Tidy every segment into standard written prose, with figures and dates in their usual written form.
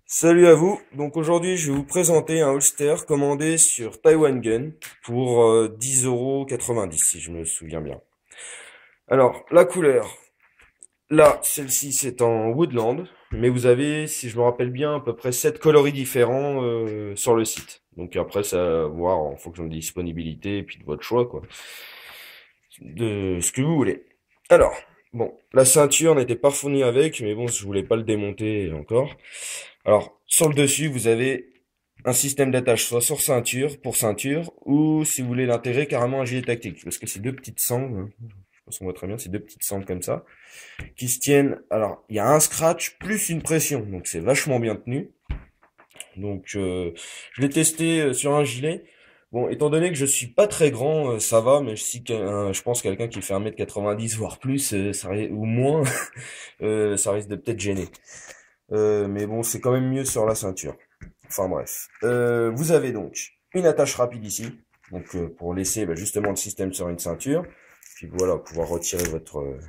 Salut à vous. Donc aujourd'hui, je vais vous présenter un holster commandé sur Taiwan Gun pour 10,90 € si je me souviens bien. Alors, la couleur. Là, celle-ci, c'est en Woodland, mais vous avez, si je me rappelle bien, à peu près 7 coloris différents sur le site. Donc après, ça va voir en fonction de disponibilité et puis de votre choix, quoi. De ce que vous voulez. Alors, bon, la ceinture n'était pas fournie avec, mais bon, je voulais pas le démonter encore. Alors, sur le dessus, vous avez un système d'attache, soit sur ceinture, pour ceinture, ou si vous voulez l'intégrer, carrément un gilet tactique. Parce que c'est deux petites sangles, hein, je pense qu'on voit très bien, c'est deux petites sangles comme ça, qui se tiennent. Alors, il y a un scratch plus une pression, donc c'est vachement bien tenu. Donc, je l'ai testé sur un gilet. Bon, étant donné que je suis pas très grand, ça va, mais si je pense quelqu'un qui fait 1,90 m voire plus, ou moins, ça risque de peut-être gêner. Mais bon, c'est quand même mieux sur la ceinture. Enfin bref. Vous avez donc une attache rapide ici, donc pour laisser justement le système sur une ceinture. Puis voilà, pouvoir retirer votre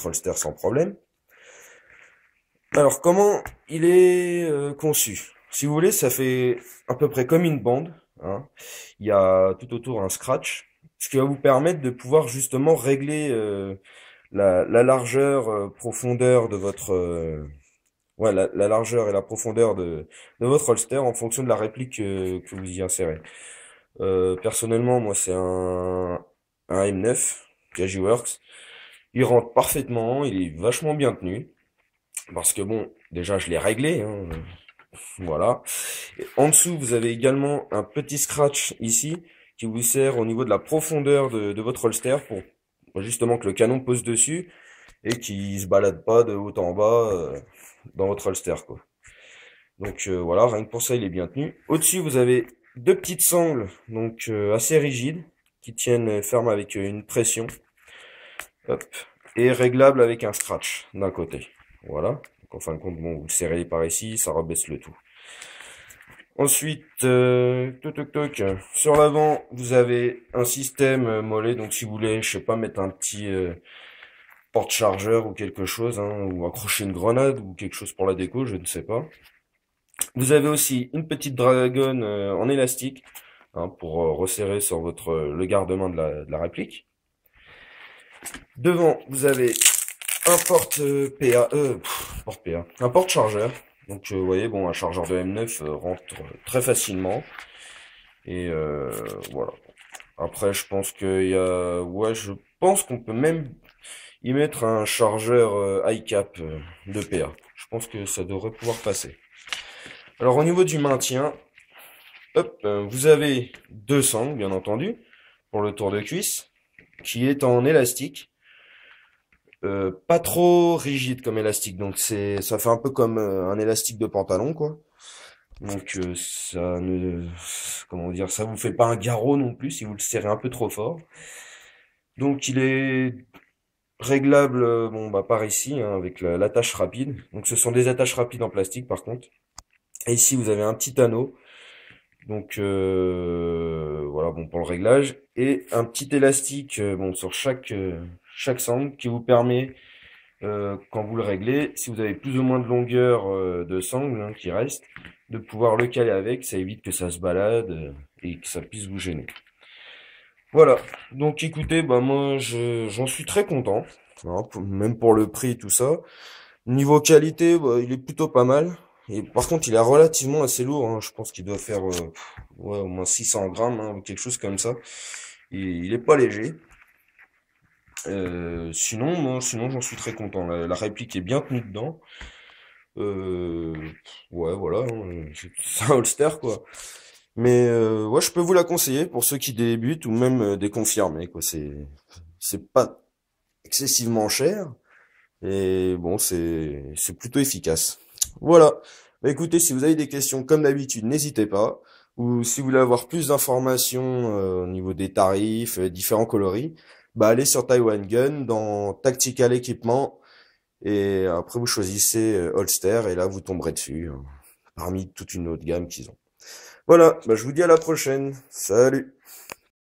holster sans problème. Alors comment il est conçu? Si vous voulez, ça fait à peu près comme une bande, hein. Il y a tout autour un scratch, ce qui va vous permettre de pouvoir justement régler la largeur, profondeur de votre ouais, la largeur et la profondeur de votre holster en fonction de la réplique que vous y insérez. Personnellement, moi, c'est un M9 Works. Il rentre parfaitement, il est vachement bien tenu. Parce que bon, déjà, je l'ai réglé, hein, voilà. Et en dessous, vous avez également un petit scratch ici qui vous sert au niveau de la profondeur de votre holster pour justement que le canon pose dessus et qu'il se balade pas de haut en bas dans votre holster, quoi. Donc voilà, rien que pour ça, il est bien tenu. Au-dessus, vous avez deux petites sangles, donc assez rigides, qui tiennent ferme avec une pression. Hop. Et réglables avec un scratch d'un côté. Voilà. Donc en fin de compte, bon, vous le serrez par ici, ça rabaisse le tout. Ensuite, toc toc toc. Sur l'avant, vous avez un système mollet. Donc si vous voulez, je sais pas, mettre un petit porte-chargeur ou quelque chose, hein, ou accrocher une grenade ou quelque chose pour la déco, je ne sais pas. Vous avez aussi une petite dragonne en élastique, hein, pour resserrer sur le garde-main de la réplique. Devant, vous avez un un porte-chargeur. Donc vous voyez, bon, un chargeur de M9 rentre très facilement. Et voilà. Après, je pense je pense qu'on peut même y mettre un chargeur high cap de PA. Je pense que ça devrait pouvoir passer. Alors au niveau du maintien, hop, vous avez deux sangles, bien entendu, pour le tour de cuisse, qui est en élastique. Pas trop rigide comme élastique, donc ça fait un peu comme un élastique de pantalon, quoi. Donc comment dire, ça vous fait pas un garrot non plus si vous le serrez un peu trop fort. Donc il est réglable, bon bah par ici, hein, avec l'attache rapide. Donc ce sont des attaches rapides en plastique par contre. Et ici vous avez un petit anneau. Donc voilà, bon, pour le réglage, et un petit élastique bon sur chaque sangle qui vous permet quand vous le réglez, si vous avez plus ou moins de longueur de sangle, hein, qui reste, de pouvoir le caler avec. Ça évite que ça se balade et que ça puisse vous gêner. Voilà, donc écoutez, bah moi j'en suis très content, hein, même pour le prix et tout ça. Niveau qualité, bah, il est plutôt pas mal. Et par contre, il est relativement assez lourd, hein. Je pense qu'il doit faire ouais, au moins 600 grammes, hein, ou quelque chose comme ça. Il est pas léger. Sinon, j'en suis très content. La réplique est bien tenue dedans. Euh, ouais, voilà, hein, c'est un holster, quoi. Mais ouais, je peux vous la conseiller pour ceux qui débutent ou même des confirmés, quoi. C'est pas excessivement cher. Et bon, c'est plutôt efficace. Voilà. Bah, écoutez, si vous avez des questions comme d'habitude, n'hésitez pas. Ou si vous voulez avoir plus d'informations au niveau des tarifs, différents coloris, bah allez sur Taiwan Gun dans Tactical Equipment et après vous choisissez Holster et là vous tomberez dessus, hein, parmi toute une autre gamme qu'ils ont. Voilà, bah, je vous dis à la prochaine. Salut!